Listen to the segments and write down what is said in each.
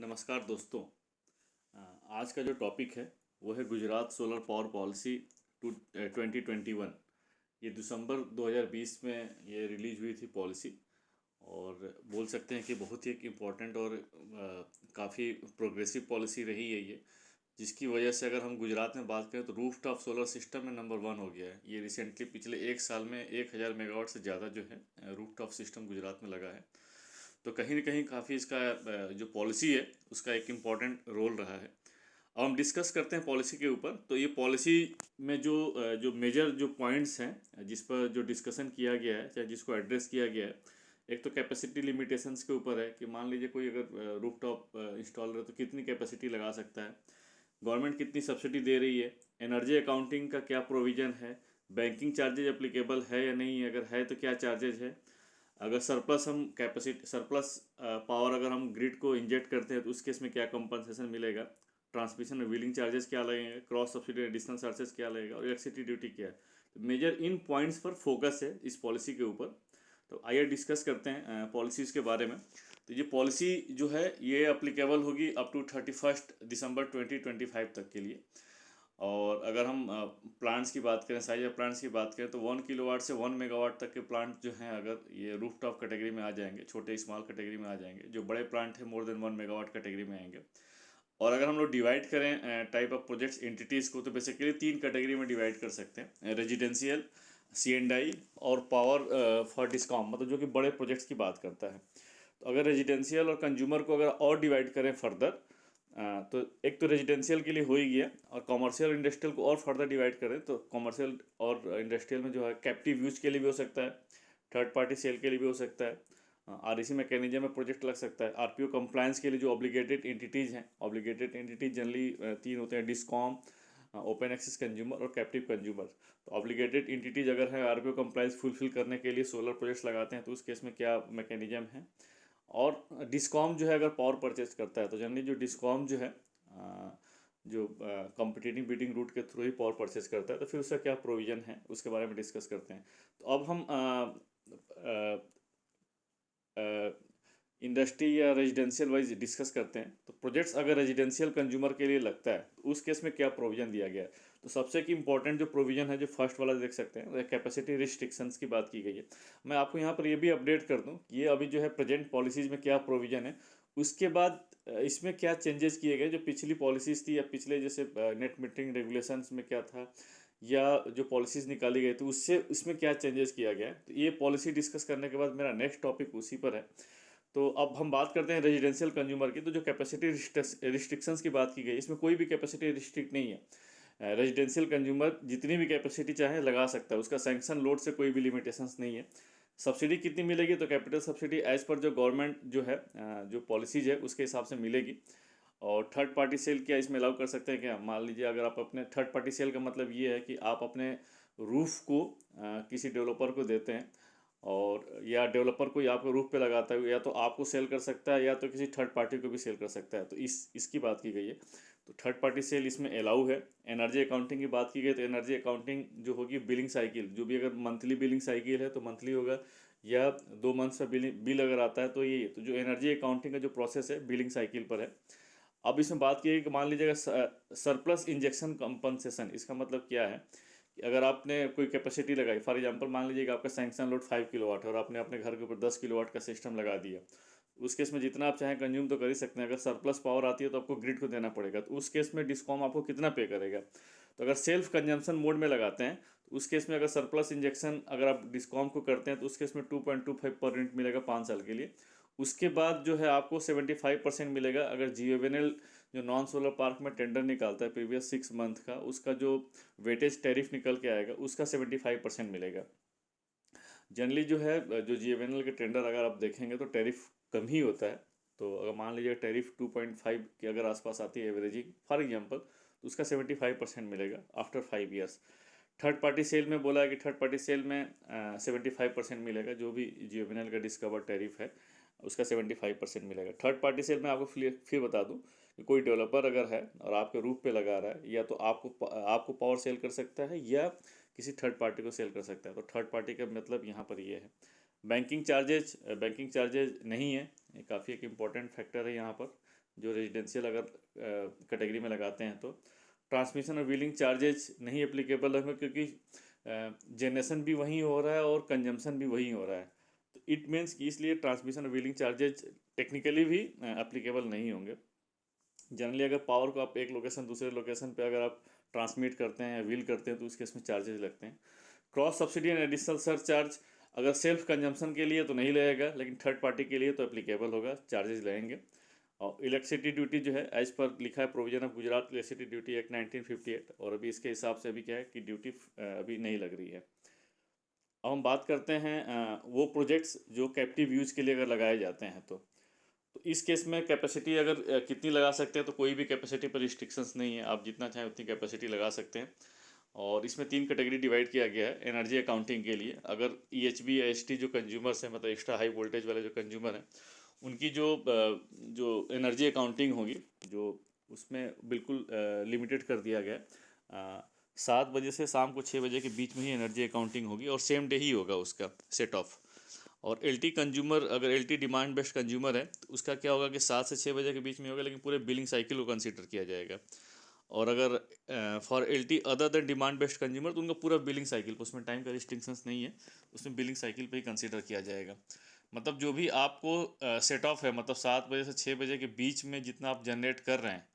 नमस्कार दोस्तों। आज का जो टॉपिक है वो है Gujarat solar power policy to 2021। ये दिसंबर 2020 में ये रिलीज हुई थी पॉलिसी। और बोल सकते हैं कि बहुत ही एक इम्पॉर्टेंट और काफ़ी प्रोग्रेसिव पॉलिसी रही है ये, जिसकी वजह से अगर हम गुजरात में बात करें तो रूफ टॉप सोलर सिस्टम में नंबर 1 हो गया है। ये रिसेंटली पिछले एक साल में 1000 मेगावाट से ज़्यादा जो है रूफ टॉप सिस्टम गुजरात में लगा है। तो कहीं ना कहीं काफ़ी इसका जो पॉलिसी है उसका एक इम्पॉर्टेंट रोल रहा है। अब हम डिस्कस करते हैं पॉलिसी के ऊपर। तो ये पॉलिसी में जो मेजर जो पॉइंट्स हैं जिस पर जो डिस्कशन किया गया है, चाहे जिसको एड्रेस किया गया है, एक तो कैपेसिटी लिमिटेशंस के ऊपर है कि मान लीजिए कोई अगर रूफ टॉप इंस्टॉलर है तो कितनी कैपेसिटी लगा सकता है, गवर्नमेंट कितनी सब्सिडी दे रही है, एनर्जी अकाउंटिंग का क्या प्रोविजन है, बैंकिंग चार्जेज एप्लीकेबल है या नहीं, अगर है तो क्या चार्जेज है, अगर सरप्लस हम कैपेसिटी सरप्लस पावर अगर हम ग्रिड को इंजेक्ट करते हैं तो उस केस में क्या कंपनसेशन मिलेगा, ट्रांसमिशन में व्हीलिंग चार्जेस क्या लगेंगे, क्रॉस सब्सिडी एडिशनल चार्जेस क्या लगेगा और इलेक्ट्रिसिटी ड्यूटी क्या है। तो मेजर इन पॉइंट्स पर फोकस है इस पॉलिसी के ऊपर। तो आइए डिस्कस करते हैं पॉलिसीज के बारे में। तो ये पॉलिसी जो है ये अप्लीकेबल होगी अप टू 31 दिसंबर 2025 तक के लिए। और अगर हम प्लांट्स की बात करें, साइज ऑफ प्लांट्स की बात करें तो 1 किलोवाट से 1 मेगावाट तक के प्लांट जो हैं अगर ये रूफ टॉप कैटेगरी में आ जाएंगे, छोटे स्मॉल कैटेगरी में आ जाएंगे। जो बड़े प्लांट हैं मोर देन 1 मेगावाट कैटेगरी में आएंगे। और अगर हम लोग डिवाइड करें टाइप ऑफ प्रोजेक्ट्स एंटिटीज़ को तो बेसिकली 3 कैटेगरी में डिवाइड कर सकते हैं, रेजिडेंशियल, C&I और पावर फॉर डिस्कॉम, मतलब जो कि बड़े प्रोजेक्ट्स की बात करता है। तो अगर रेजिडेंशियल और कंज्यूमर को अगर और डिवाइड करें फर्दर, तो एक तो रेजिडेंशियल के लिए हो ही गया, और कॉमर्शियल इंडस्ट्रियल को और फर्दर डिवाइड करें तो कॉमर्शियल और इंडस्ट्रियल में जो है कैप्टिव यूज के लिए भी हो सकता है, थर्ड पार्टी सेल के लिए भी हो सकता है, REC मैकेनिज्म में प्रोजेक्ट लग सकता है, RPO कंप्लायंस के लिए जो ऑब्लिगेटेड एंटिटीज़ हैं, ऑब्लिगेटेड एंटिटीज जनरली 3 होते हैं, डिस्कॉम, ओपन एक्सेस कंज्यूमर और कैप्टिव कंज्यूमर। तो ऑब्लिगेटेड एंटिटीज अगर है RPO कंप्लायंस फुलफिल करने के लिए सोलर प्रोजेक्ट्स लगाते हैं तो उस केस में क्या मैकेनिज्म है। और डिस्कॉम जो है अगर पावर परचेज करता है तो जनरली जो डिस्कॉम जो है जो कॉम्पिटिटिव बिडिंग रूट के थ्रू ही पावर परचेज करता है, तो फिर उसका क्या प्रोविज़न है उसके बारे में डिस्कस करते हैं। तो अब हम इंडस्ट्री या रेजिडेंशियल वाइज डिस्कस करते हैं। तो प्रोजेक्ट्स अगर रेजिडेंशियल कंज्यूमर के लिए लगता है तो उस केस में क्या प्रोविजन दिया गया है। तो सबसे एक इम्पॉर्टेंट जो प्रोविजन है, जो फर्स्ट वाला देख सकते हैं, कैपेसिटी रिस्ट्रिक्शंस की बात की गई है। मैं आपको यहाँ पर ये भी अपडेट कर दूँ कि ये अभी जो है प्रेजेंट पॉलिसीज़ में क्या प्रोविजन है, उसके बाद इसमें क्या चेंजेस किए गए। जो पिछली पॉलिसीज़ थी या पिछले जैसे नेट मीटरिंग रेगुलेशंस में क्या था, या जो पॉलिसीज़ निकाली गई थी उससे इसमें क्या चेंजेस किया गया है। तो ये पॉलिसी डिस्कस करने के बाद मेरा नेक्स्ट टॉपिक उसी पर है। तो अब हम बात करते हैं रेजिडेंशियल कंज्यूमर की। तो जो कैपेसिटी रिस्ट्रिक्शंस की बात की गई, इसमें कोई भी कैपेसिटी रिस्ट्रिक्ट नहीं है। रेजिडेंशियल कंज्यूमर जितनी भी कैपेसिटी चाहे लगा सकता है, उसका सैंक्शन लोड से कोई भी लिमिटेशंस नहीं है। सब्सिडी कितनी मिलेगी, तो कैपिटल सब्सिडी एज पर जो गवर्नमेंट जो है जो पॉलिसीज है उसके हिसाब से मिलेगी। और थर्ड पार्टी सेल क्या इसमें अलाउ कर सकते हैं क्या, मान लीजिए अगर आप अपने थर्ड पार्टी सेल का मतलब ये है कि आप अपने रूफ को किसी डेवलपर को देते हैं, और या डेवलपर कोई आपको रूफ पे लगाता है, या तो आपको सेल कर सकता है या तो किसी थर्ड पार्टी को भी सेल कर सकता है। तो इसकी बात की गई है। तो थर्ड पार्टी सेल इसमें अलाउ है। एनर्जी अकाउंटिंग की बात की गई तो एनर्जी अकाउंटिंग जो होगी बिलिंग साइकिल, जो भी अगर मंथली बिलिंग साइकिल है तो मंथली होगा, या 2 मंथ्स का बिल अगर आता है तो ये। तो जो एनर्जी अकाउंटिंग का जो प्रोसेस है बिलिंग साइकिल पर है। अब इसमें बात की है कि मान लीजिएगा सरप्लस इंजेक्शन कंपनसेशन, इसका मतलब क्या है कि अगर आपने कोई कैपेसिटी लगाई, फॉर एग्जांपल मान लीजिएगा आपका सैंक्शन लोड 5 किलोवाट है और आपने अपने घर के ऊपर 10 किलोवाट का सिस्टम लगा दिया। उस केस में जितना आप चाहें कंज्यूम तो कर ही सकते हैं। अगर सरप्लस पावर आती है तो आपको ग्रिड को देना पड़ेगा, तो उस केस में डिस्कॉम आपको कितना पे करेगा। तो अगर सेल्फ कंजम्पशन मोड में लगाते हैं तो उस केस में अगर सरप्लस इंजेक्शन अगर आप डिस्कॉम को करते हैं तो उस केस में 2.25 पर यूनिट मिलेगा 5 साल के लिए। उसके बाद जो है आपको 75% मिलेगा। अगर GUVNL जो नॉन सोलर पार्क में टेंडर निकालता है प्रीवियस 6 मंथ का, उसका जो वेटेज टैरिफ निकल के आएगा उसका 75% मिलेगा। जनरली जो है जो GUVNL के टेंडर अगर आप देखेंगे तो टैरिफ कम ही होता है। तो अगर मान लीजिए टैरिफ 2.5 के अगर आसपास आती है एवरेजिंग फॉर एग्जांपल, तो उसका 75% मिलेगा after 5 years. Third party sale में बोला है कि थर्ड पार्टी सेल में 75% मिलेगा, जो भी GUVNL का डिस्कवर टैरिफ है उसका 75% मिलेगा। थर्ड पार्टी सेल में आपको फिर बता दूं कि कोई डेवलपर अगर है और आपके रूफ पे लगा रहा है, या तो आपको पावर सेल कर सकता है या किसी थर्ड पार्टी को सेल कर सकता है। तो थर्ड पार्टी का मतलब यहाँ पर ये है। बैंकिंग चार्जेज नहीं है, ये काफ़ी एक इम्पॉर्टेंट फैक्टर है यहाँ पर। जो रेजिडेंशियल अगर कैटेगरी में लगाते हैं तो ट्रांसमिशन और व्हीलिंग चार्जेज नहीं एप्लीकेबल है, क्योंकि जनरेशन भी वहीं हो रहा है और कंजम्पशन भी वहीं हो रहा है। तो इट मीन्स कि इसलिए ट्रांसमिशन और व्हीलिंग चार्जेज टेक्निकली भी एप्लीकेबल नहीं होंगे। जनरली अगर पावर को आप एक लोकेशन दूसरे लोकेशन पे अगर आप ट्रांसमिट करते हैं या व्हील करते हैं तो उसके इसमें चार्जेस लगते हैं। Cross subsidy and additional surcharge अगर सेल्फ कंजम्पशन के लिए तो नहीं लगेगा, लेकिन थर्ड पार्टी के लिए तो एप्लीकेबल होगा, चार्जेस लगेंगे। और इलेक्ट्रिसिटी ड्यूटी जो है एज पर लिखा है provision of Gujarat electricity duty act 1958, और अभी इसके हिसाब से अभी क्या है कि ड्यूटी अभी नहीं लग रही है। अब हम बात करते हैं वो प्रोजेक्ट्स जो कैप्टिव यूज के लिए अगर लगाए जाते हैं तो इस केस में कैपेसिटी अगर कितनी लगा सकते हैं, तो कोई भी कैपेसिटी पर रिस्ट्रिक्शंस नहीं है, आप जितना चाहें उतनी कैपेसिटी लगा सकते हैं। और इसमें 3 कैटेगरी डिवाइड किया गया है एनर्जी अकाउंटिंग के लिए। अगर EHV या ST जो कंज्यूमर्स हैं, मतलब एक्स्ट्रा हाई वोल्टेज वाले जो कंज्यूमर हैं, उनकी जो एनर्जी अकाउंटिंग होगी, जो उसमें बिल्कुल लिमिटेड कर दिया गया है। 7 बजे से शाम को 6 बजे के बीच में ही एनर्जी अकाउंटिंग होगी और सेम डे ही होगा उसका सेट ऑफ। और LT कंज्यूमर, अगर LT डिमांड बेस्ड कंज्यूमर है तो उसका क्या होगा कि 7 से 6 बजे के बीच में होगा, लेकिन पूरे बिलिंग साइकिल को कंसिडर किया जाएगा। और अगर for LT other than demand based consumer तो उनका पूरा बिलिंग साइकिल, उसमें टाइम का रिस्ट्रिक्शंस नहीं है, उसमें बिलिंग साइकिल पे ही कंसिडर किया जाएगा। मतलब जो भी आपको सेट ऑफ है, मतलब 7 बजे से 6 बजे के बीच में जितना आप जनरेट कर रहे हैं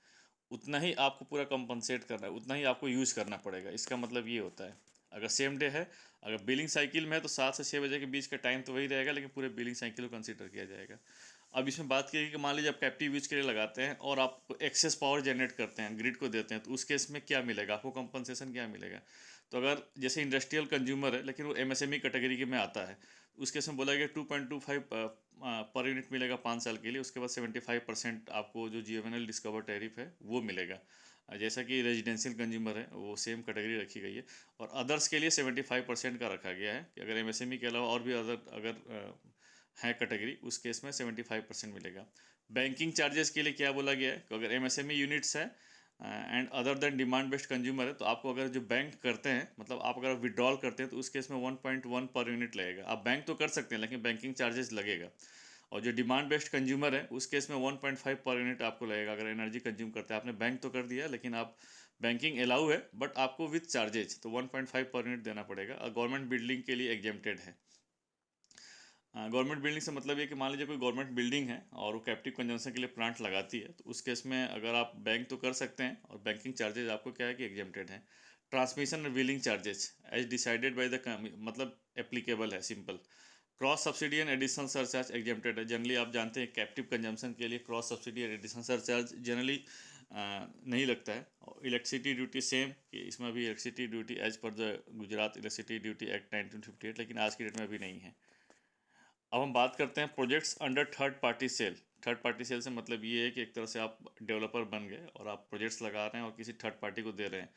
उतना ही आपको पूरा कंपनसेट करना है, उतना ही आपको यूज़ करना पड़ेगा। इसका मतलब ये होता है अगर सेम डे है, अगर बिलिंग साइकिल में है तो 7 से 6 बजे के बीच का टाइम तो वही रहेगा, लेकिन पूरे बिलिंग साइकिल को कंसिडर किया जाएगा। अब इसमें बात की कि मान लीजिए आप कैप्टिव यूज के लिए लगाते हैं और आप एक्सेस पावर जनरेट करते हैं, ग्रिड को देते हैं, तो उस केस में क्या मिलेगा आपको, कंपनसेशन क्या मिलेगा। तो अगर जैसे इंडस्ट्रियल कंज्यूमर है लेकिन वो MSME कैटेगरी के में आता है, उस केस में बोला गया 2.25 पर यूनिट मिलेगा 5 साल के लिए। उसके बाद 75% आपको जो GNL डिस्कवर टैरिफ है वो मिलेगा। जैसा कि रेजिडेंशियल कंज्यूमर है वो सेम कैटेगरी रखी गई है। और अदर्स के लिए 75% का रखा गया है कि अगर MSME के अलावा और भी अगर है कैटेगरी, उस केस में 75% मिलेगा। बैंकिंग चार्जेस के लिए क्या बोला गया है कि अगर MSME यूनिट्स है and other than demand based consumer है, तो आपको अगर जो बैंक करते हैं, मतलब आप अगर विड्रॉल करते हैं तो उस केस में 1.1 पर यूनिट लगेगा। आप बैंक तो कर सकते हैं लेकिन बैंकिंग चार्जेस लगेगा। और जो डिमांड बेस्ड कंज्यूमर है उस केस में 1.5 पर यूनिट आपको लगेगा अगर एनर्जी कंज्यूम करते हैं। आपने बैंक तो कर दिया लेकिन आप बैंकिंग अलाउ है बट आपको विथ चार्जेज, तो 1.5 पर यूनिट देना पड़ेगा। और गवर्नमेंट बिल्डिंग के लिए एग्जेम्प्टेड है। गवर्नमेंट बिल्डिंग से मतलब ये कि मान लीजिए कोई गवर्नमेंट बिल्डिंग है और वो कैप्टिव कंजम्पशन के लिए प्लांट लगाती है, तो उस केस में अगर आप बैंक तो कर सकते हैं और बैंकिंग चार्जेज आपको क्या है कि एग्जेम्प्टेड है। ट्रांसमिशन और wheeling charges as decided by the, मतलब एप्लीकेबल है, simple. Cross subsidy and additional surcharge exempted है। जनरली आप जानते हैं कैप्टिव कंजम्पशन के लिए cross subsidy and additional surcharge generally नहीं लगता है। और इलेक्ट्रिसिटी ड्यूटी सेम, कि इसमें अभी electricity duty as per the Gujarat electricity duty act 1958, लेकिन आज की डेट में अभी नहीं है। अब हम बात करते हैं projects under third party sale. Third party sale से मतलब ये है कि एक तरह से आप डेवलपर बन गए और आप प्रोजेक्ट्स लगा रहे हैं और किसी थर्ड पार्टी को दे रहे हैं,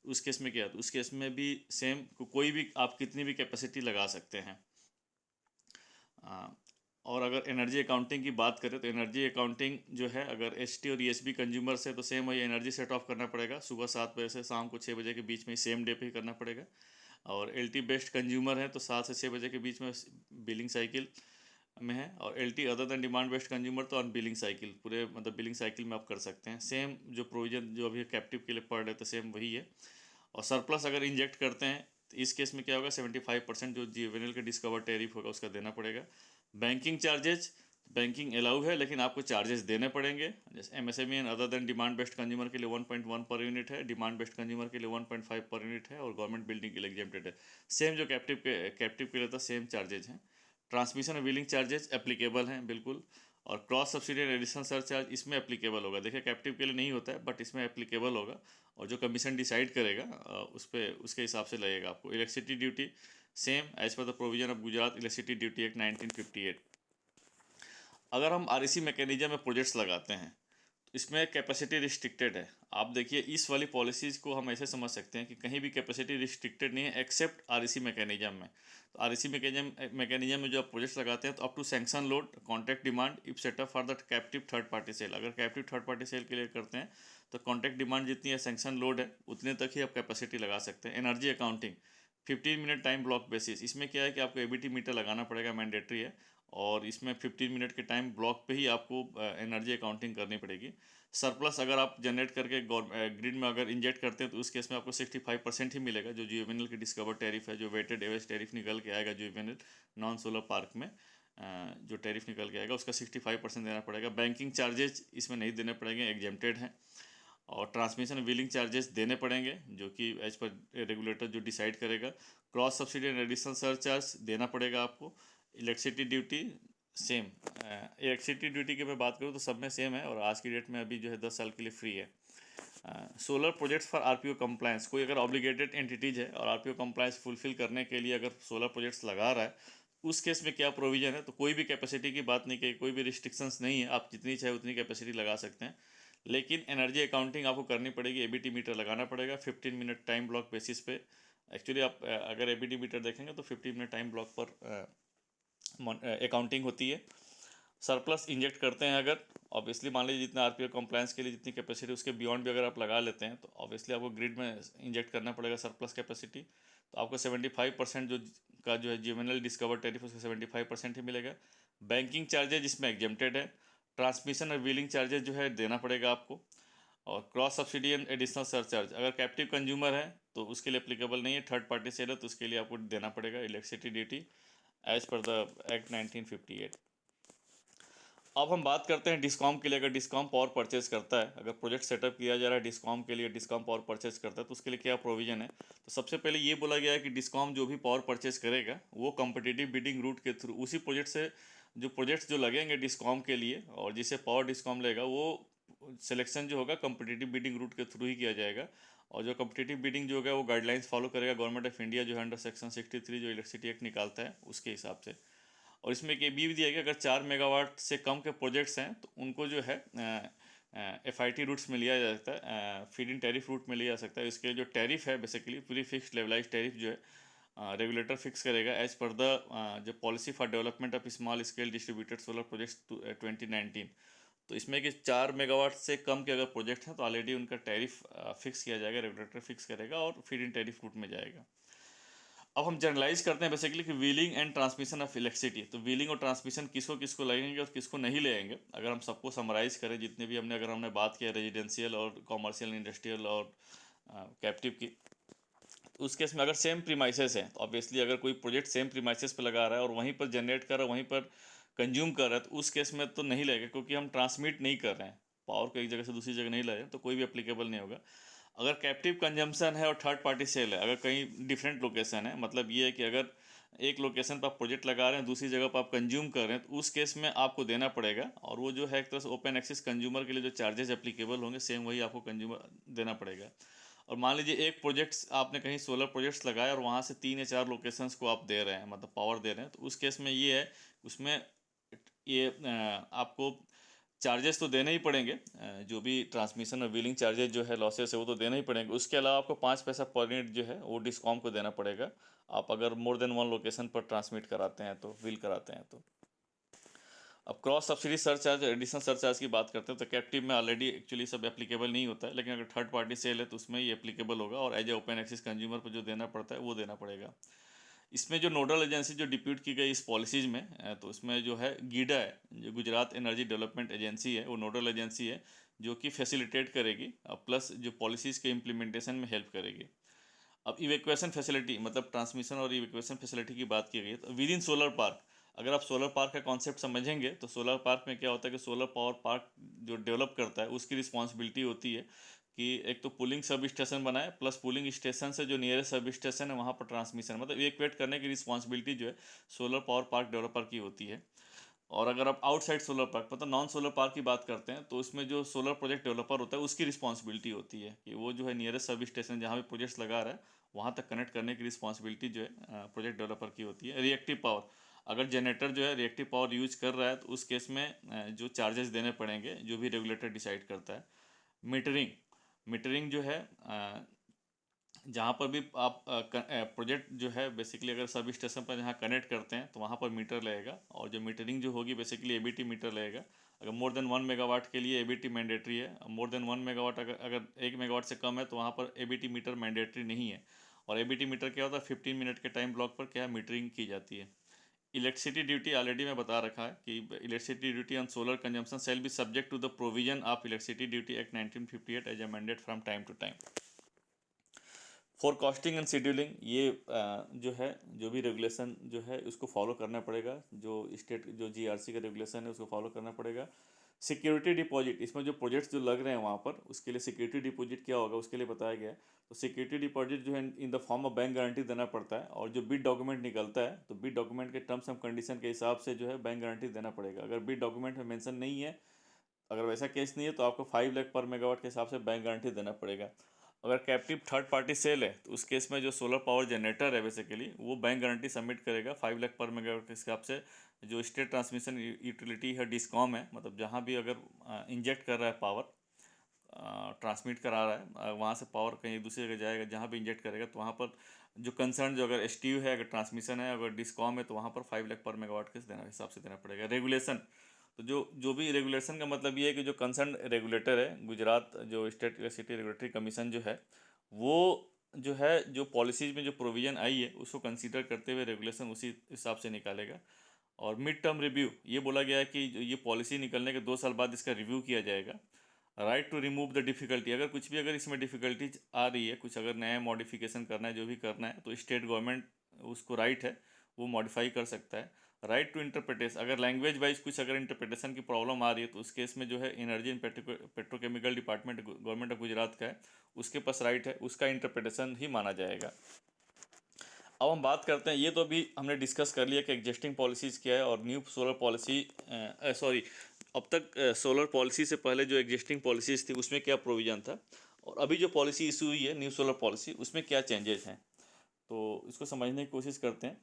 तो उस केस में क्या है, तो उस केस में भी सेम, कोई भी आप कितनी भी कैपेसिटी लगा सकते हैं। और अगर एनर्जी अकाउंटिंग की बात करें तो एनर्जी अकाउंटिंग जो है, अगर ST और ESB कंज्यूमर्स है तो सेम वही एनर्जी सेट ऑफ करना पड़ेगा, सुबह 7 बजे से शाम को 6 बजे के बीच में, सेम डे पे ही करना पड़ेगा। और LT बेस्ड कंज्यूमर है तो 7 से 6 बजे के बीच में बिलिंग साइकिल में है। और LT other than demand based consumer तो ऑन बिलिंग साइकिल, पूरे मतलब बिलिंग साइकिल में आप कर सकते हैं। सेम जो प्रोविजन जो अभी कैप्टिव के लिए पड़ रहे थे सेम वही है। और सरप्लस अगर इंजेक्ट करते हैं तो इस केस में क्या होगा, 75% जो GNL का डिस्कवर टैरिफ होगा उसका देना पड़ेगा। बैंकिंग चार्जेज, बैंकिंग अलाउ है लेकिन आपको चार्जेस देने पड़ेंगे। जैसे MSME and other than demand based consumer के लिए 1.1 पर यूनिट है, डिमांड बेस्ड कंज्यूमर के लिए 1.5 पर यूनिट है, और गवर्नमेंट बिल्डिंग के लिए एग्जेम्प्टेड है। सेम जो कैप्टिव के लिए था सेम चार्जेज हैं। ट्रांसमिशन और व्हीलिंग चार्जेस एप्लीकेबल हैं बिल्कुल। और cross subsidy and additional surcharge इसमें एप्लीकेबल होगा। देखिए कैप्टिव के लिए नहीं होता है बट इसमें एप्लीकेबल होगा, और जो कमीशन डिसाइड करेगा उस पर उसके हिसाब से लगेगा आपको। Electricity duty same as per the provision of Gujarat electricity duty act 1958। अगर हम REC मैकेनिज्म में प्रोजेक्ट्स लगाते हैं तो इसमें कैपेसिटी रिस्ट्रिक्टेड है। आप देखिए इस वाली पॉलिसीज़ को हम ऐसे समझ सकते हैं कि कहीं भी कैपेसिटी रिस्ट्रिक्टेड नहीं है एक्सेप्ट REC मैकेनिज्म में। तो REC मैकेनिज्म में जो आप प्रोजेक्ट्स लगाते हैं तो up to sanction load contract demand if setup for the captive third party sale. अगर कैप्टिव थर्ड पार्टी सेल के लिए करते हैं तो कॉन्ट्रैक्ट डिमांड जितनी है, सैंक्शन लोड है, उतने तक ही आप कैपेसिटी लगा सकते हैं। Energy accounting 15 minute time block basis, इसमें क्या है कि आपको ABT मीटर लगाना पड़ेगा, मैंडेटरी है। और इसमें 15 मिनट के टाइम ब्लॉक पे ही आपको एनर्जी अकाउंटिंग करनी पड़ेगी। सरप्लस अगर आप जनरेट करके ग्रिड में अगर इंजेक्ट करते हैं तो उस केस में आपको 65% ही मिलेगा, जो GUVNL की डिस्कवर टैरिफ है, जो वेटेड एवरेज टैरिफ निकल के आएगा GUVNL नॉन सोलर पार्क में, जो टैरिफ निकल के आएगा उसका 65% देना पड़ेगा। बैंकिंग चार्जेज इसमें नहीं देने पड़ेंगे, एग्जेम्प्टेड हैं। और ट्रांसमिशन व्हीलिंग चार्जेस देने पड़ेंगे, जो कि एज पर रेगुलेटर जो डिसाइड करेगा। Cross subsidy and additional surcharge देना पड़ेगा आपको। Electricity duty same, electricity duty की मैं बात करूँ तो सब में सेम है, और आज की डेट में अभी जो है 10 साल के लिए फ्री है। Solar projects for RPO compliance, कोई अगर ऑब्लिगेटेड एंटिटीज है और RPO कंप्लायंस फुलफिल करने के लिए अगर सोलर प्रोजेक्ट्स लगा रहा है, उस केस में क्या प्रोविजन है, तो कोई भी कैपेसिटी की बात नहीं की, कोई भी रिस्ट्रिक्शंस नहीं है, आप जितनी चाहे उतनी कैपेसिटी लगा सकते हैं। लेकिन एनर्जी अकाउंटिंग आपको करनी पड़ेगी, ABT मीटर लगाना पड़ेगा 15 मिनट टाइम ब्लॉक बेसिस पे। एक्चुअली आप अगर ABT मीटर देखेंगे तो 15 मिनट टाइम ब्लॉक पर अकाउंटिंग होती है। सरप्लस इंजेक्ट करते हैं अगर, ऑब्वियसली मान लीजिए जितना RPO कंप्लायंस के लिए जितनी कैपेसिटी उसके बियॉन्ड भी अगर आप लगा लेते हैं, तो ऑब्वियसली आपको ग्रिड में इंजेक्ट करना पड़ेगा सरप्लस कैपेसिटी। तो आपको 75% जो है GUVNL डिस्कवर टैरिफ उसका 75% ही मिलेगा। बैंकिंग चार्जेज इसमें एग्जेम्प्टेड है। ट्रांसमिशन और व्हीलिंग चार्जेज जो है देना पड़ेगा आपको। और cross subsidy and additional surcharge अगर कैप्टिव कंज्यूमर है तो उसके लिए एप्लीकेबल नहीं है, थर्ड पार्टी सेल है तो उसके लिए आपको देना पड़ेगा electricity duty as per the act 1958। अब हम बात करते हैं डिस्कॉम के लिए। अगर डिस्कॉम पावर परचेज करता है, अगर प्रोजेक्ट सेटअप किया जा रहा है डिस्कॉम के लिए, डिस्कॉम पावर परचेज करता है तो उसके लिए क्या प्रोविजन है। तो सबसे पहले ये बोला गया है कि डिस्कॉम जो भी पावर परचेज करेगा वो कॉम्पिटिटिव बिडिंग रूट के थ्रू, उसी प्रोजेक्ट से जो प्रोजेक्ट्स जो लगेंगे डिस्कॉम के लिए और जिसे पावर डिस्कॉम लेगा, वो सिलेक्शन जो होगा कॉम्पिटिटिव बिडिंग रूट के थ्रू ही किया जाएगा। और जो कॉम्पिटिटिव बिडिंग जो होगा वो गाइडलाइंस फॉलो करेगा गवर्नमेंट ऑफ इंडिया जो है अंडर सेक्शन 63 जो इलेक्ट्रिसिटी एक्ट निकालता है उसके हिसाब से। और इसमें एक ये भी दिया गया अगर 4 मेगावाट से कम के प्रोजेक्ट्स हैं तो उनको जो है FIT रूट्स में लिया जा सकता है, फीड इन टैरिफ रूट में लिया जा सकता है। इसके जो टैरिफ है बेसिकली प्री फिक्स लेवलाइज टैरिफ जो है रेगुलेटर फिक्स करेगा एज पर द जो policy for development of small scale distributed solar projects 2019। तो इसमें कि 4 मेगावाट से कम के अगर प्रोजेक्ट हैं तो ऑलरेडी उनका टैरिफ फिक्स किया जाएगा, रेगुलेटर फिक्स करेगा और फीड इन टैरिफ रूट में जाएगा। अब हम जनरलाइज करते हैं बेसिकली कि wheeling and transmission of electricity, तो व्हीलिंग और ट्रांसमिशन किसको किसको लगेंगे और किसको नहीं लगेंगे। अगर हम सबको समराइज करें जितने भी अगर हमने बात किया रेजिडेंशियल और कॉमर्शियल इंडस्ट्रियल और कैप्टिव की, तो उस केस में अगर सेम प्रीमाइसेस हैं तो ऑब्वियसली अगर कोई प्रोजेक्ट सेम प्रीमाइसेस पे लगा रहा है और वहीं पर जनरेट कर रहा है, वहीं पर कंज्यूम कर रहा है, तो उस केस में तो नहीं लगेगा क्योंकि हम ट्रांसमिट नहीं कर रहे हैं पावर को, एक जगह से दूसरी जगह नहीं ले रहे हैं, तो कोई भी एप्लीकेबल नहीं होगा। अगर कैप्टिव कंजम्पशन है और थर्ड पार्टी सेल है, अगर कहीं डिफरेंट लोकेशन है, मतलब ये है कि अगर एक लोकेशन पर आप प्रोजेक्ट लगा रहे हैं दूसरी जगह पर आप कंज्यूम कर रहे हैं, तो उस केस में आपको देना पड़ेगा। और वो जो है एक तरह से ओपन एक्सेस कंज्यूमर के लिए जो चार्जेस एप्लीकेबल होंगे सेम वही आपको कंज्यूमर देना पड़ेगा। और मान लीजिए एक प्रोजेक्ट्स आपने कहीं सोलर प्रोजेक्ट्स लगाया और वहाँ से 3 या 4 लोकेशंस को आप दे रहे हैं, मतलब पावर दे रहे हैं, तो उस केस में ये है उसमें ये आपको चार्जेस तो देने ही पड़ेंगे, जो भी ट्रांसमिशन और व्हीलिंग चार्जेस जो है लॉसेस है वो तो देने ही पड़ेंगे। उसके अलावा आपको 5 पैसा पर यूनिट जो है वो डिस्कॉम को देना पड़ेगा, आप अगर मोर देन वन लोकेशन पर ट्रांसमिट कराते हैं तो, व्हील कराते हैं तो। अब cross subsidy surcharge additional surcharge की बात करते हैं तो कैप्टिव में ऑलरेडी एक्चुअली सब एप्लीकेबल नहीं होता है, लेकिन अगर थर्ड पार्टी सेल है तो उसमें ये एप्लीकेबल होगा और as a open access consumer पर जो देना पड़ता है वो देना पड़ेगा। इसमें जो नोडल एजेंसी जो डिप्यूट की गई इस पॉलिसीज में, तो इसमें जो है गीडा है, जो गुजरात एनर्जी डेवलपमेंट एजेंसी है, वो नोडल एजेंसी है जो कि फैसिलिटेट करेगी प्लस जो पॉलिसीज़ के इम्प्लीमेंटेशन में हेल्प करेगी। अब इवैक्यूएशन फैसिलिटी, मतलब ट्रांसमिशन और इवैक्यूएशन फैसिलिटी की बात की गई है, तो विद इन सोलर पार्क, अगर आप सोलर पार्क का कॉन्सेप्ट समझेंगे तो सोलर पार्क में क्या होता है कि सोलर पावर पार्क जो डेवलप करता है उसकी रिस्पॉन्सिबिलिटी होती है कि एक तो पुलिंग सब स्टेशन बनाए, प्लस पुलिंग स्टेशन से जो नियरेस्ट सब स्टेशन है वहाँ पर ट्रांसमिशन, मतलब इवैक्यूएट करने की रिस्पॉन्सिबिलिटी जो है सोलर पावर पार्क डेवलपर की होती है। और अगर आप आउटसाइड सोलर पार्क मतलब नॉन सोलर पार्क की बात करते हैं तो उसमें जो सोलर प्रोजेक्ट डेवलपर होता है उसकी रिस्पॉन्सिबिलिटी होती है कि वो जो है नियरेस्ट सब स्टेशन जहाँ भी प्रोजेक्ट्स लगा रहा है वहाँ तक कनेक्ट करने की रिस्पॉन्सिबिलिटी जो है प्रोजेक्ट डेवलपर की होती है। रिएक्टिव पावर, अगर जनरेटर जो है रिएक्टिव पावर यूज कर रहा है तो उस केस में जो चार्जेस देने पड़ेंगे जो भी रेगुलेटर डिसाइड करता है। मीटरिंग, मीटरिंग जो है जहाँ पर भी आप प्रोजेक्ट जो है बेसिकली अगर सब स्टेशन पर जहाँ कनेक्ट करते हैं तो वहाँ पर मीटर लगेगा, और जो मीटरिंग जो होगी बेसिकली ABT मीटर लगेगा। अगर मोर देन 1 मेगावाट के लिए ABT मैंडेटरी है, मोर देन 1 मेगावाट अगर अगर 1 मेगावाट से कम है तो वहाँ पर ABT मीटर मैंडेटरी नहीं है। और ABT मीटर क्या होता है, 15 मिनट के टाइम ब्लॉक पर क्या मीटरिंग की जाती है। इलेक्ट्रिसिटी ड्यूटी ऑलरेडी मैं बता रखा है कि electricity duty on solar consumption shall be subject to the provision of electricity duty act 1958 as amended from time to time. For costing and scheduling, ये जो है जो भी रेगुलेशन जो है उसको फॉलो करना पड़ेगा, जो स्टेट जो जीआरसी का रेगुलेशन है उसको फॉलो करना पड़ेगा। सिक्योरिटी डिपॉजिट, इसमें जो प्रोजेक्ट्स जो लग रहे हैं वहाँ पर उसके लिए सिक्योरिटी डिपॉजिट क्या होगा उसके लिए बताया गया है। तो सिक्योरिटी डिपॉजिट जो है in the form of bank guarantee देना पड़ता है, और जो बिड डॉक्यूमेंट निकलता है तो बिड डॉक्यूमेंट के टर्म्स एंड कंडीशन के हिसाब से जो है बैंक गारंटी देना पड़ेगा। अगर बिड डॉक्यूमेंट में मेंशन नहीं है, अगर वैसा केस नहीं है तो आपको 5 लाख पर मेगावाट के हिसाब से बैंक गारंटी देना पड़ेगा। अगर कैप्टिव थर्ड पार्टी सेल है तो उस केस में जो सोलर पावर जनरेटर है बेसिकली वो बैंक गारंटी सबमिट करेगा 5 लाख पर मेगावाट के हिसाब से। जो स्टेट ट्रांसमिशन यूटिलिटी है डिस्कॉम है, मतलब जहाँ भी अगर इंजेक्ट कर रहा है पावर, ट्रांसमिट करा रहा है वहाँ से पावर कहीं दूसरी जगह जाएगा, जहाँ भी इंजेक्ट करेगा तो वहाँ पर जो कंसर्न जो अगर एसटीयू है, अगर ट्रांसमिशन है, अगर डिस्कॉम है तो वहाँ पर 5 लाख पर मेगावाट के हिसाब से देना पड़ेगा। रेगुलेशन, तो जो जो भी रेगुलेशन का मतलब ये है कि जो कंसर्न रेगुलेटर है, गुजरात जो स्टेट इलेक्ट्रिसिटी रेगुलेटरी कमीशन जो है, वो जो है जो पॉलिसीज में जो प्रोविज़न आई है उसको कंसीडर करते हुए रेगुलेशन उसी हिसाब से निकालेगा। और मिड टर्म रिव्यू, ये बोला गया है कि ये पॉलिसी निकलने के 2 साल बाद इसका रिव्यू किया जाएगा। Right to remove the difficulty, अगर कुछ भी अगर इसमें डिफ़िकल्टीज आ रही है, कुछ अगर नया मॉडिफिकेशन करना है, जो भी करना है, तो स्टेट गवर्नमेंट उसको राइट है वो मॉडिफाई कर सकता है। राइट टू इंटरप्रिटेशन, अगर लैंग्वेज वाइज कुछ अगर इंटरप्रिटेशन की प्रॉब्लम आ रही है तो उस केस में जो है energy and petrochemical department government of Gujarat का है, उसके पास राइट है, उसका इंटरप्रिटेशन ही माना जाएगा। अब हम बात करते हैं, ये तो अभी हमने डिस्कस कर लिया कि एग्जिस्टिंग पॉलिसीज़ क्या है और न्यू सोलर पॉलिसी, सॉरी, अब तक सोलर पॉलिसी से पहले जो एग्जिस्टिंग पॉलिसीज़ थी उसमें क्या प्रोविज़न था, और अभी जो पॉलिसी इशू हुई है न्यू सोलर पॉलिसी उसमें क्या चेंजेस हैं, तो इसको समझने की कोशिश करते हैं।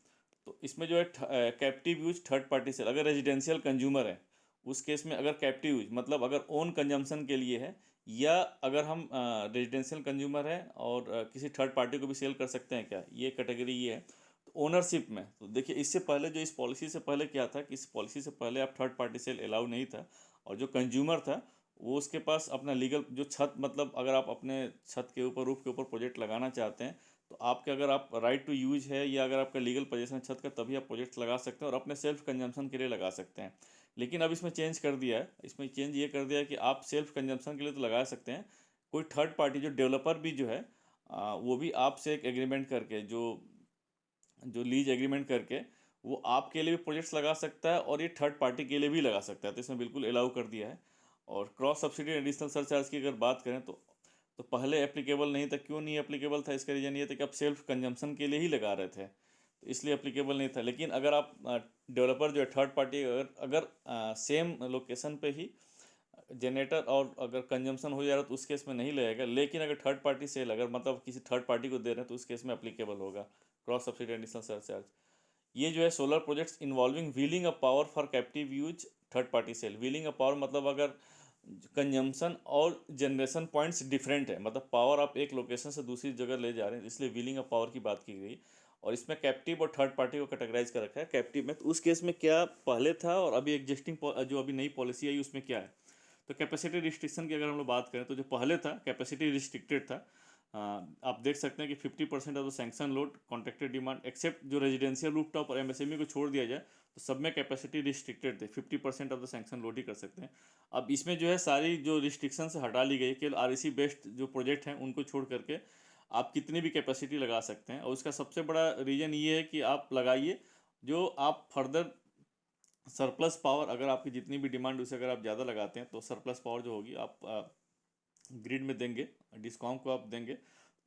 तो इसमें जो है captive use third party sale, अगर रेजिडेंशियल कंज्यूमर है उस केस में, अगर कैप्टिव यूज मतलब अगर ओन कंजम्पशन के लिए है, या अगर हम रेजिडेंशियल कंज्यूमर है और किसी थर्ड पार्टी को भी सेल कर सकते हैं क्या, ये कैटेगरी ये है। तो ओनरशिप में तो देखिए, इससे पहले जो इस पॉलिसी से पहले क्या था कि इस पॉलिसी से पहले आप थर्ड पार्टी सेल अलाउ नहीं था, और जो कंज्यूमर था वो उसके पास अपना लीगल जो छत, मतलब अगर आप अपने छत के ऊपर, रूफ के ऊपर प्रोजेक्ट लगाना चाहते हैं तो आपके, अगर आप राइट टू यूज है या अगर आपका लीगल पोजीशन है छत का, तभी आप प्रोजेक्ट लगा सकते हैं और अपने सेल्फ कंजम्पशन के लिए लगा सकते हैं। लेकिन अब इसमें चेंज कर दिया है, इसमें चेंज ये कर दिया है कि आप सेल्फ कंजम्पशन के लिए तो लगा सकते हैं, कोई थर्ड पार्टी जो डेवलपर भी जो है वो भी आपसे एक एग्रीमेंट करके, जो जो लीज एग्रीमेंट करके वो आपके लिए भी प्रोजेक्ट्स लगा सकता है और ये थर्ड पार्टी के लिए भी लगा सकता है, तो इसमें बिल्कुल अलाउ कर दिया है। और क्रॉस सब्सिडी एडिशनल सरचार्ज की अगर बात करें तो पहले एप्लीकेबल नहीं था। क्यों नहीं एप्लीकेबल था, इसका रीज़न ये था कि आप सेल्फ कंजम्पशन के लिए ही लगा रहे थे, तो इसलिए एप्लीकेबल नहीं था। लेकिन अगर आप डेवलपर जो है थर्ड पार्टी, अगर अगर सेम लोकेशन पे ही जनरेटर और अगर कंजम्पशन हो जा रहा है तो उस केस में नहीं लगेगा। लेकिन अगर थर्ड पार्टी सेल, अगर मतलब किसी थर्ड पार्टी को दे रहे हैं तो उस केस में एप्लीकेबल होगा क्रॉस सब्सिडी एडिशनल सरचार्ज। ये जो है solar projects involving wheeling a power for captive use third party sale. Wheeling a power मतलब अगर कंजम्पशन और जनरेशन पॉइंट्स डिफरेंट है, मतलब पावर आप एक लोकेशन से दूसरी जगह ले जा रहे हैं, इसलिए व्हीलिंग अ पावर की बात की गई। और इसमें कैप्टिव और थर्ड पार्टी को कैटेगराइज कर रखा है। कैप्टिव में तो उस केस में क्या पहले था और अभी एग्जिस्टिंग जो अभी नई पॉलिसी आई उसमें क्या है। तो कैपेसिटी रिस्ट्रिक्शन की अगर हम लोग बात करें तो जो पहले था कैपेसिटी रिस्ट्रिक्टेड था। आप देख सकते हैं कि 50% off the sanction load contracted demand except जो रेजिडेंशियल रूफटॉप और एमएसएमई को छोड़ दिया जाए तो सब में कैपेसिटी रिस्ट्रिक्टेड थे, 50% ऑफ द सैंक्शन लोड ही कर सकते हैं। अब इसमें जो है सारी जो रिस्ट्रिक्शन हटा ली गई, केवल आरईसी बेस्ड जो प्रोजेक्ट हैं उनको छोड़ करके आप कितनी भी कैपेसिटी लगा सकते हैं। और उसका सबसे बड़ा रीज़न ये है कि आप लगाइए, जो आप फर्दर सरप्लस पावर, अगर आपकी जितनी भी डिमांड उसे अगर आप ज़्यादा लगाते हैं तो सरप्लस पावर जो होगी आप ग्रिड में देंगे, डिस्कॉम को आप देंगे।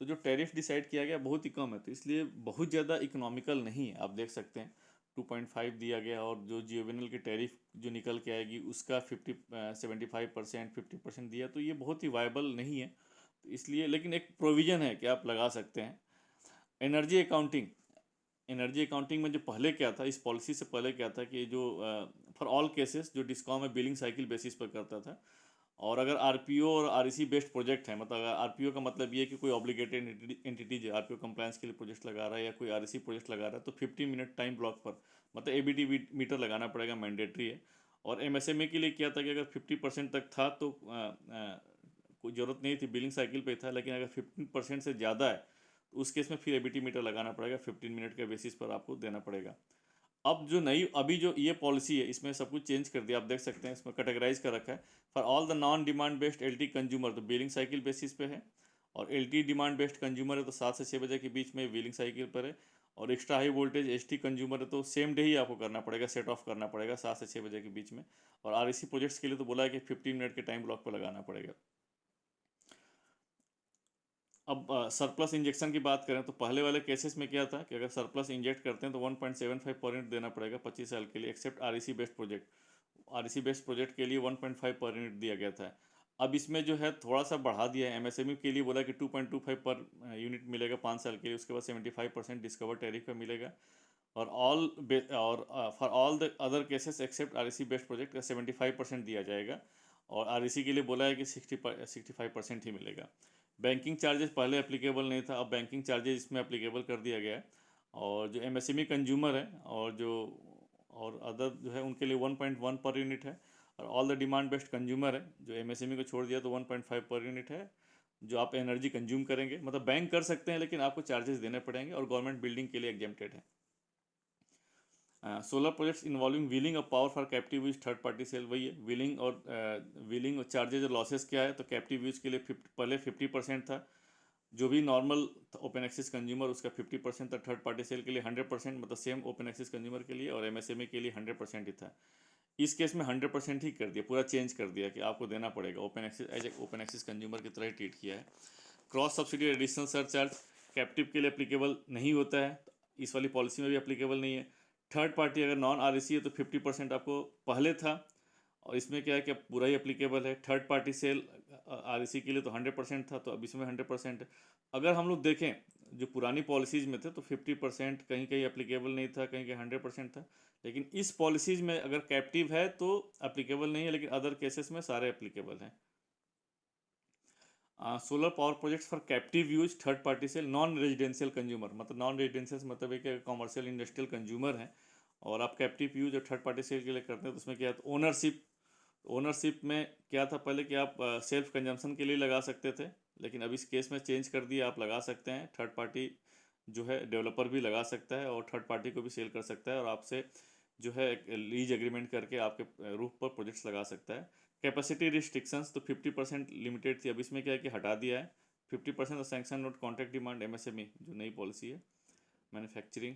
तो जो टैरिफ डिसाइड किया गया बहुत ही कम है, तो इसलिए बहुत ज़्यादा इकोनॉमिकल नहीं है। आप देख सकते हैं 2.5 दिया गया, और जो जीओविनल की टैरिफ जो निकल के आएगी उसका 75% 50% दिया, तो ये बहुत ही वायबल नहीं है। तो इसलिए, लेकिन एक प्रोविज़न है कि आप लगा सकते हैं। एनर्जी अकाउंटिंग, एनर्जी अकाउंटिंग में जो पहले क्या था, इस पॉलिसी से पहले क्या था कि जो फॉर ऑल केसेस जो डिस्कॉम है बिलिंग साइकिल बेसिस पर करता था। और अगर आरपीओ और आरईसी बेस्ड प्रोजेक्ट है, मतलब अगर आरपीओ का मतलब ये है कि कोई ऑब्लिगेटेड एंटिटी जो आरपीओ कंप्लायंस के लिए प्रोजेक्ट लगा रहा है या कोई आरईसी प्रोजेक्ट लगा रहा है तो 50 मिनट टाइम ब्लॉक पर, मतलब एबीटी मीटर लगाना पड़ेगा, मैंडेटरी है। और एमएसएमई के लिए क्या था कि अगर 50% तक था तो कोई ज़रूरत नहीं थी, बिलिंग साइकिल पे था। लेकिन अगर 15% से ज़्यादा है तो उस केस में फिर एबीटी मीटर लगाना पड़ेगा, 15 मिनट के बेसिस पर आपको देना पड़ेगा। अब जो नई अभी जो ये पॉलिसी है इसमें सब कुछ चेंज कर दिया, आप देख सकते हैं इसमें कैटेगराइज कर रखा है। For all the non demand based LT consumer तो बिलिंग साइकिल बेसिस पे है, और एलटी डिमांड बेस्ड कंज्यूमर है तो 7 से 6 बजे के बीच में बिलिंग साइकिल पर है। और extra high voltage HT consumer है तो सेम डे ही आपको करना पड़ेगा, सेट ऑफ करना पड़ेगा 7 से 6 बजे के बीच में। और आरईसी प्रोजेक्ट्स के लिए तो बोला है कि 15 मिनट के टाइम ब्लॉक पर लगाना पड़ेगा। अब सरप्लस इंजेक्शन की बात करें तो पहले वाले केसेस में क्या था कि अगर सरप्लस इंजेक्ट करते हैं तो 1.75 पर यूनिट देना पड़ेगा 25 साल के लिए, except REC based project. REC based project के लिए 1.5 पर यूनिट दिया गया था। अब इसमें जो है थोड़ा सा बढ़ा दिया है, एमएसएमई के लिए बोला कि 2.25 पर यूनिट मिलेगा 5 साल के लिए, उसके बाद 75% डिस्कवर टैरिफ का मिलेगा। और for all the other cases except REC based project का 75% दिया जाएगा। और आरईसी के लिए बोला है कि 65% ही मिलेगा। बैंकिंग चार्जेस पहले एप्लीकेबल नहीं था, अब बैंकिंग चार्जेस इसमें एप्लीकेबल कर दिया गया है। और जो एमएसएमई कंज्यूमर है और अदर जो है उनके लिए 1.1 पर यूनिट है। और all the demand based consumer है जो एमएसएमई को छोड़ दिया तो 1.5 पर यूनिट है, जो आप एनर्जी कंज्यूम करेंगे। मतलब बैंक कर सकते हैं लेकिन आपको चार्जेस देने पड़ेंगे, और गवर्नमेंट बिल्डिंग के लिए एग्जेम्प्टेड है। Solar projects involving wheeling of power for captive use third party sale, वही है व्हीलिंग और चार्जेज और लॉसेस क्या है। तो कैप्टिव यूज के लिए पहले 50% था, जो भी नॉर्मल ओपन एक्सेस कंज्यूमर उसका 50% था। थर्ड पार्टी सेल के लिए 100%, मतलब सेम ओपन एक्सेस कंज्यूमर के लिए, और एमएसएमई के लिए 100% ही था। इस केस में 100% ही कर दिया, पूरा चेंज कर दिया कि आपको देना पड़ेगा, open access as a open access consumer की तरह ही ट्रीट किया है। Cross subsidy additional surcharge captive के लिए एप्लीकेबल नहीं होता है, इस वाली पॉलिसी में भी एप्लीकेबल नहीं है। थर्ड पार्टी अगर नॉन आरईसी है तो 50% आपको पहले था, और इसमें क्या है कि अब पूरा ही एप्लीकेबल है। थर्ड पार्टी सेल आरईसी के लिए तो 100% था, तो अब इसमें 100% है। अगर हम लोग देखें जो पुरानी पॉलिसीज़ में थे तो 50% कहीं कहीं एप्लीकेबल नहीं था, कहीं कहीं 100% था। लेकिन इस पॉलिसीज़ में अगर कैप्टिव है तो एप्लीकेबल नहीं है, लेकिन अदर केसेस में सारे एप्लीकेबल हैं। Solar power projects for captive use third party sale non residential consumer, मतलब नॉन रेजिडेंशियल मतलब एक कॉमर्शियल इंडस्ट्रियल कंज्यूमर है, और आप कैप्टिव यूज और थर्ड पार्टी सेल के लिए करते हैं तो उसमें क्या है, तो ओनरशिप में क्या था पहले कि आप सेल्फ कंजम्पशन के लिए लगा सकते थे, लेकिन अब इस केस में चेंज कर दिया, आप लगा सकते हैं। थर्ड पार्टी जो है डेवलपर भी लगा सकता है और थर्ड पार्टी को भी सेल कर सकता है, और आपसे जो है एक लीज एग्रीमेंट करके आपके रूफ पर प्रोजेक्ट्स लगा सकता है। कैपेसिटी रिस्ट्रिक्शंस तो 50% लिमिटेड थी, अब इसमें क्या है कि हटा दिया है। 50% of sanction note contract demand MSME जो नई पॉलिसी है। मैन्युफैक्चरिंग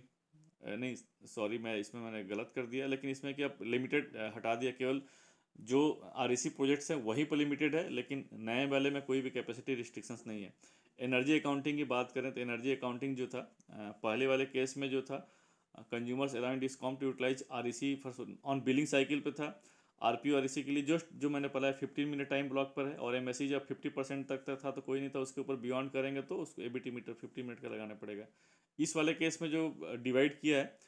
नहीं, सॉरी मैं इसमें मैंने गलत कर दिया, लेकिन इसमें क्या लिमिटेड हटा दिया, केवल जो आरईसी प्रोजेक्ट्स हैं वहीं पर लिमिटेड है, लेकिन नए वाले में कोई भी कैपेसिटी रिस्ट्रिक्शंस नहीं है। एनर्जी अकाउंटिंग की बात करें तो एनर्जी अकाउंटिंग जो था पहले वाले केस में जो था, consumers allowing discom to utilize REC for on billing cycle पे था। आरपीओ आरईसी के लिए जो मैंने पढ़ा है 15 मिनट टाइम ब्लॉक पर है, और एमएससी जब 50% तक था तो कोई नहीं था, उसके ऊपर बियॉन्ड करेंगे तो उसको एबीटी मीटर 50 मिनट का लगाना पड़ेगा। इस वाले केस में जो डिवाइड किया है,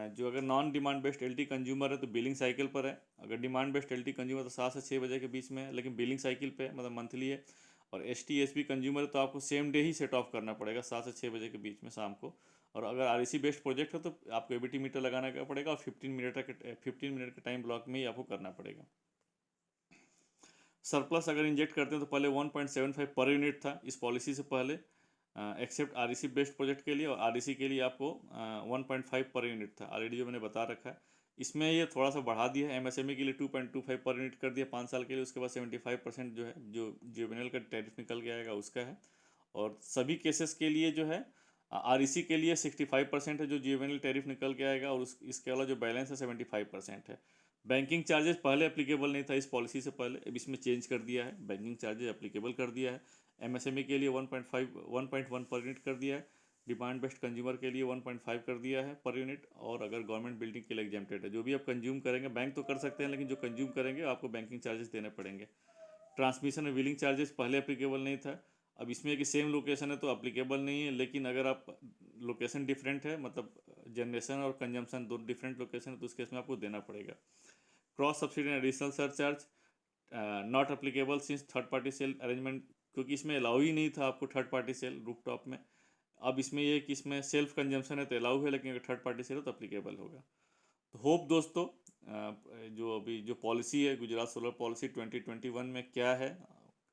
जो अगर non demand based LT consumer है तो बिलिंग साइकिल पर है, अगर डिमांड बेस्ड एलटी कंज्यूमर तो 7 से 6 बजे के बीच में है, लेकिन बिलिंग साइकिल पे है, मतलब मंथली है। और एसटी कंज्यूमर है तो आपको same day he set of करना पड़ेगा 7 से 6 बजे के बीच में शाम को। और अगर आरईसी बेस्ड प्रोजेक्ट है तो आपको एबीटी मीटर लगाना का पड़ेगा, और 15 मिनट के टाइम ब्लॉक में ही आपको करना पड़ेगा। सरप्लस अगर इंजेक्ट करते हैं तो पहले 1.75 पर यूनिट था इस पॉलिसी से पहले, एक्सेप्ट आरईसी बेस्ड प्रोजेक्ट के लिए, और आरईसी के लिए आपको 1.5 पर यूनिट था, ऑलरेडी जो मैंने बता रखा है। इसमें ये थोड़ा सा बढ़ा दिया है, एमएसएमई के लिए 2.25 पर यूनिट कर दिया 5 साल के लिए, उसके बाद 75% जो है जो जुवेनाइल का टैरिफ निकल के आएगा उसका है। और सभी केसेस के लिए जो है आरईसी के लिए 65% है जो जुवेनाइल टैरिफ निकल के आएगा, और इसके अलावा जो बैलेंस है 75% है। बैंकिंग चार्जेस पहले एप्लीकेबल नहीं था इस पॉलिसी से पहले, अब इसमें चेंज कर दिया है, बैंकिंग चार्जेस एप्लीकेबल कर दिया है। एमएसएमई के लिए 1.1 पर यूनिट कर दिया है, डिमांड बेस्ड कंज्यूमर के लिए 1.5 कर दिया है पर यूनिट, और अगर गवर्नमेंट बिल्डिंग के लिए एग्जेम्प्टेड है। जो भी आप कंज्यूम करेंगे, बैंक तो कर सकते हैं लेकिन जो कंज्यूम करेंगे आपको बैंकिंग चार्जेस देने पड़ेंगे। ट्रांसमिशन और व्हीलिंग चार्जेस पहले एप्लीकेबल नहीं था, अब इसमें कि सेम लोकेशन है तो एप्लीकेबल नहीं है, लेकिन अगर आप लोकेशन डिफरेंट है, मतलब जनरेशन और कंजम्पशन दो डिफरेंट लोकेशन है, तो उस केस में आपको देना पड़ेगा। Cross subsidy and additional surcharge not applicable since third party sale arrangement, क्योंकि इसमें अलाउ ही नहीं था आपको थर्ड पार्टी सेल रूफटॉप में। अब इसमें ये कि इसमें सेल्फ कंजम्पशन है तो अलाउ है, लेकिन अगर थर्ड पार्टी सेल है तो एप्लीकेबल होगा। तो होप दोस्तों जो अभी जो पॉलिसी है गुजरात सोलर पॉलिसी 2021 में क्या है,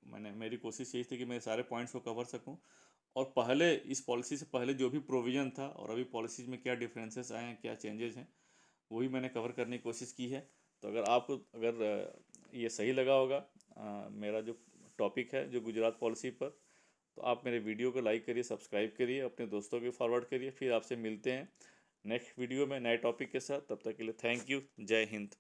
मेरी कोशिश यही थी कि मैं सारे पॉइंट्स को कवर सकूं, और पहले इस पॉलिसी से पहले जो भी प्रोविज़न था और अभी पॉलिसीज़ में क्या डिफरेंसेस आए हैं, क्या चेंजेस हैं, वही मैंने कवर करने की कोशिश की है। तो अगर आपको ये सही लगा होगा मेरा जो टॉपिक है जो गुजरात पॉलिसी पर, तो आप मेरे वीडियो को लाइक करिए, सब्सक्राइब करिए, अपने दोस्तों को फॉरवर्ड करिए। फिर आपसे मिलते हैं नेक्स्ट वीडियो में नए टॉपिक के साथ। तब तक के लिए थैंक यू। जय हिंद।